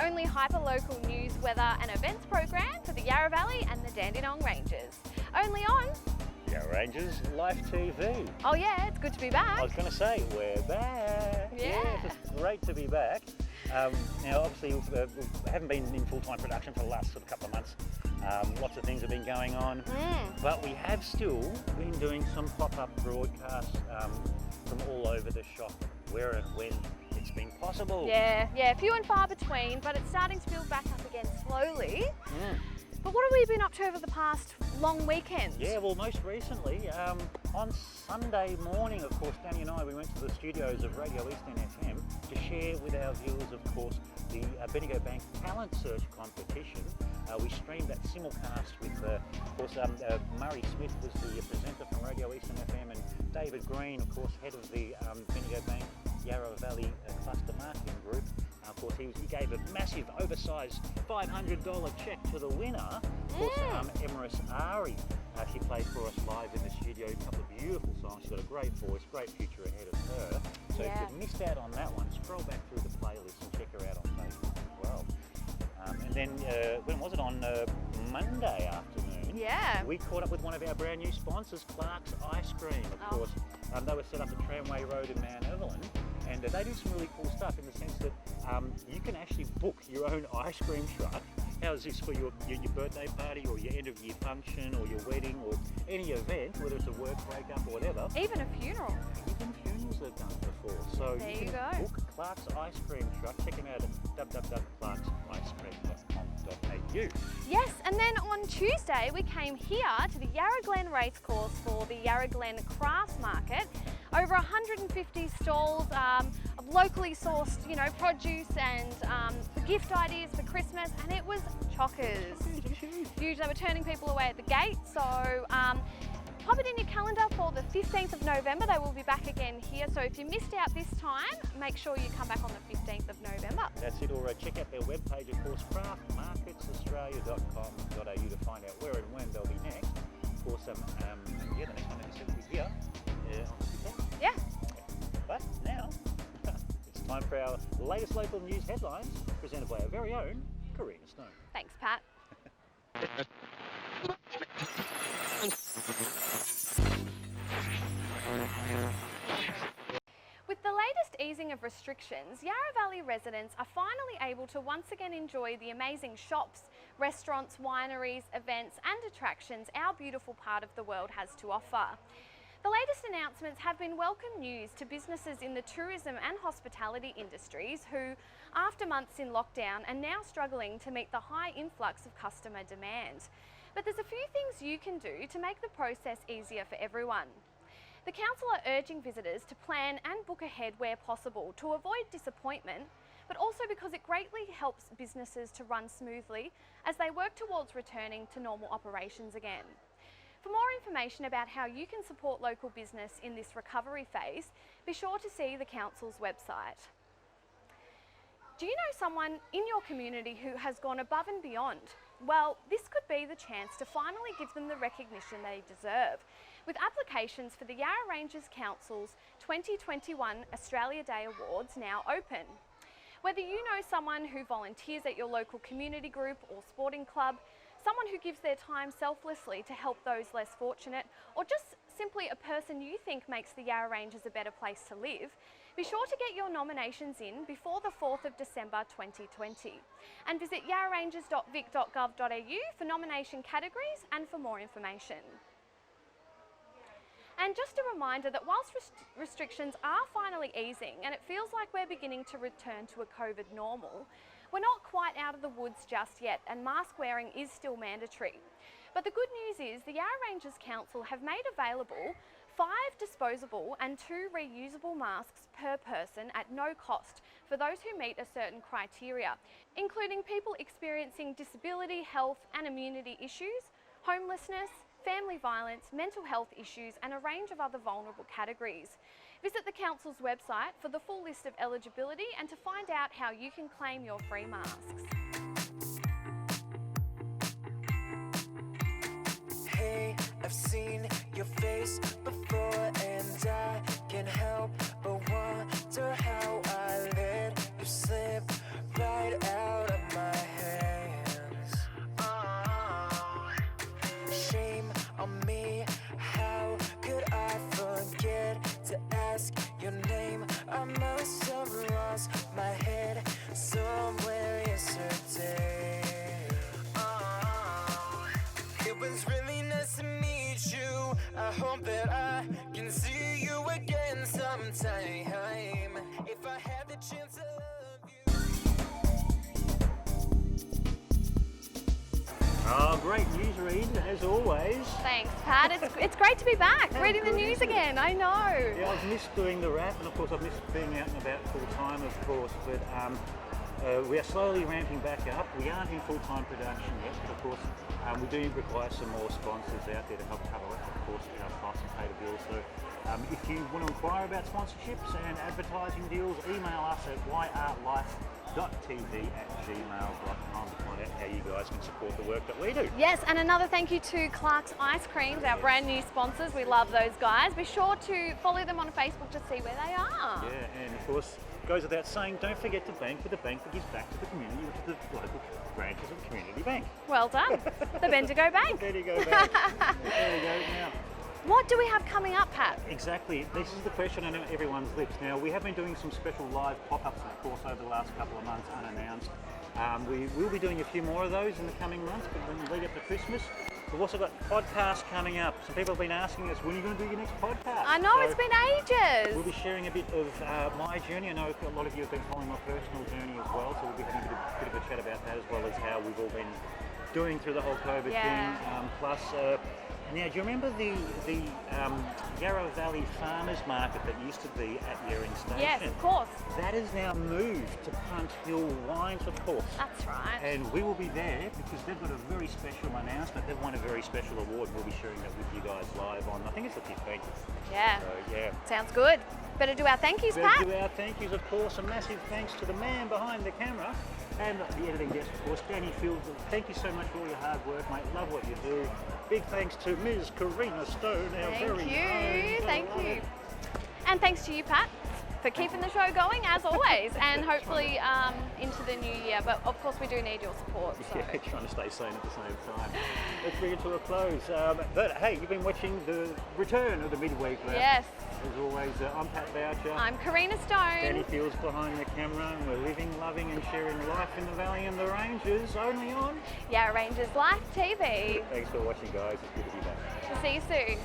only hyper-local news, weather and events program for the Yarra Valley and the Dandenong Ranges. Only on Yarra Ranges Life TV. Oh yeah, it's good to be back. I was going to say, we're back. Yeah. It's great to be back. Now, obviously, we haven't been in full-time production for the last sort of couple of months. Lots of things have been going on, but we have still been doing some pop-up broadcasts from all over the shop, where and when it's been possible. Yeah, few and far between, but it's starting to build back up again slowly. But what have we been up to over the past long weekend? Yeah, well, most recently, on Sunday morning, of course, Danny and I, we went to the studios of Radio Eastern FM to share with our viewers, of course, the Bendigo Bank Talent Search Competition. We streamed that simulcast with, of course, Murray Smith was the presenter from Radio Eastern FM, and David Green, of course, head of the Bendigo Bank Yarra Valley Cluster Marketing Group. Of course, he gave a massive, oversized $500 check to the winner. Of course, Emeris Ari. She played for us live in the studio. A couple of beautiful songs. She's got a great voice, great future ahead of her. So if you've missed out on that one, scroll back through the playlist and check her out on Facebook as well. And then, when was it? On Monday afternoon. Yeah. We caught up with one of our brand new sponsors, Clark's Ice Cream, of course. They were set up at Tramway Road in Mount Evelyn. And they do some really cool stuff in the sense that you can actually book your own ice cream truck. How's this for your birthday party or your end of year function or your wedding or any event, whether it's a work breakup or whatever. Even a funeral. Even funerals they've done before. So there you can book Clark's Ice Cream Truck. Check them out at www.clarksicecream.com.au. Yes, and then on Tuesday we came here to the Yarra Glen Racecourse for the Yarra Glen Crafts Market. Over 150 stalls of locally sourced, produce and gift ideas for Christmas, and it was chockers. Huge. They were turning people away at the gate, so pop it in your calendar for the 15th of November. They will be back again here, so if you missed out this time, make sure you come back on the 15th of November. That's it, or check out their webpage, of course, craftmarketsaustralia.com.au to find out where and when they'll be next. Of course, the next one that you said will be here on the 15th. Yeah. But now, it's time for our latest local news headlines, presented by our very own Karina Stone. Thanks, Pat. With the latest easing of restrictions, Yarra Valley residents are finally able to once again enjoy the amazing shops, restaurants, wineries, events and attractions our beautiful part of the world has to offer. The latest announcements have been welcome news to businesses in the tourism and hospitality industries who, after months in lockdown, are now struggling to meet the high influx of customer demand. But there's a few things you can do to make the process easier for everyone. The council are urging visitors to plan and book ahead where possible to avoid disappointment, but also because it greatly helps businesses to run smoothly as they work towards returning to normal operations again. For more information about how you can support local business in this recovery phase, be sure to see the council's website. Do you know someone in your community who has gone above and beyond? Well, this could be the chance to finally give them the recognition they deserve, with applications for the Yarra Ranges Council's 2021 Australia Day Awards now open. Whether you know someone who volunteers at your local community group or sporting club, someone who gives their time selflessly to help those less fortunate, or just simply a person you think makes the Yarra Ranges a better place to live, be sure to get your nominations in before the 4th of December 2020. And visit yarraranges.vic.gov.au for nomination categories and for more information. And just a reminder that whilst restrictions are finally easing and it feels like we're beginning to return to a COVID normal, we're not quite out of the woods just yet, and mask wearing is still mandatory. But the good news is the Yarra Ranges Council have made available 5 disposable and 2 reusable masks per person at no cost for those who meet a certain criteria, including people experiencing disability, health and immunity issues, homelessness, family violence, mental health issues and a range of other vulnerable categories. Visit the Council's website for the full list of eligibility and to find out how you can claim your free masks. Hey, I've seen your face before and I can't help but wonder how I let you slip right out of Oh, great news read, as always. Thanks, Pat. It's great to be back, reading the good, news isn't it? again. I know. Yeah, I've missed doing the wrap, and of course I've missed being out and about full time, of course, but we are slowly ramping back up. We aren't in full-time production yet, but of course we do require some more sponsors out there to help cover, of course, our costs and pay the bills. So if you want to inquire about sponsorships and advertising deals, email us at yrlife.tv@gmail.com to find out how you guys can support the work that we do. Yes, and another thank you to Clark's Ice Creams, our brand new sponsors. We love those guys. Be sure to follow them on Facebook to see where they are. Yeah, and of course, goes without saying, don't forget to bank with a bank that gives back to the community, which is the local branches of the community bank. Well done. The Bendigo Bank. There you go, back. There you go. Now, What do we have coming up, Pat? exactly, this is the question on everyone's lips. Now, we have been doing some special live pop-ups, of course, over the last couple of months, unannounced. We will be doing a few more of those in the coming months, but when we lead up to Christmas, we've also got podcasts coming up. Some people have been asking us, when are you going to do your next podcast? I know, So it's been ages. we'll be sharing a bit of my journey. I know a lot of you have been following my personal journey as well, so we'll be having a bit of a chat about that, as well as how we've all been doing through the whole COVID Yeah. thing. Plus, now, do you remember the Yarra Valley Farmers Market that used to be at Yering Station? Yes, of course. That has now moved to Punt Hill Wines, of course. That's right. And we will be there because they've got a very special announcement. They've won a very special award. We'll be sharing that with you guys live on, I think it's the 15th. Yeah. So, yeah. Sounds good. Better do our thank yous, We'll Pat. do our thank yous, of course. A massive thanks to the man behind the camera and the editing desk, of course, Danny Fields. Thank you so much for all your hard work, mate. Love what you do. Big thanks to Ms. Karina Stone, our very Thank own. you. Thank Love you. it. And thanks to you, Pat, for keeping the show going as always, and hopefully into the new year. But of course, we do need your support. So. Yeah, trying to stay sane at the same time. Let's bring it to a close. But hey, you've been watching the return of the midweek wrap. Yes, As always, I'm Pat Boucher. I'm Karina Danny Stone. Fields behind the camera, and we're living, loving, and sharing life in the Valley and the Ranges. Only on. Yarra Rangers Life TV. Thanks for watching, guys. It's good to be back. We'll see you soon.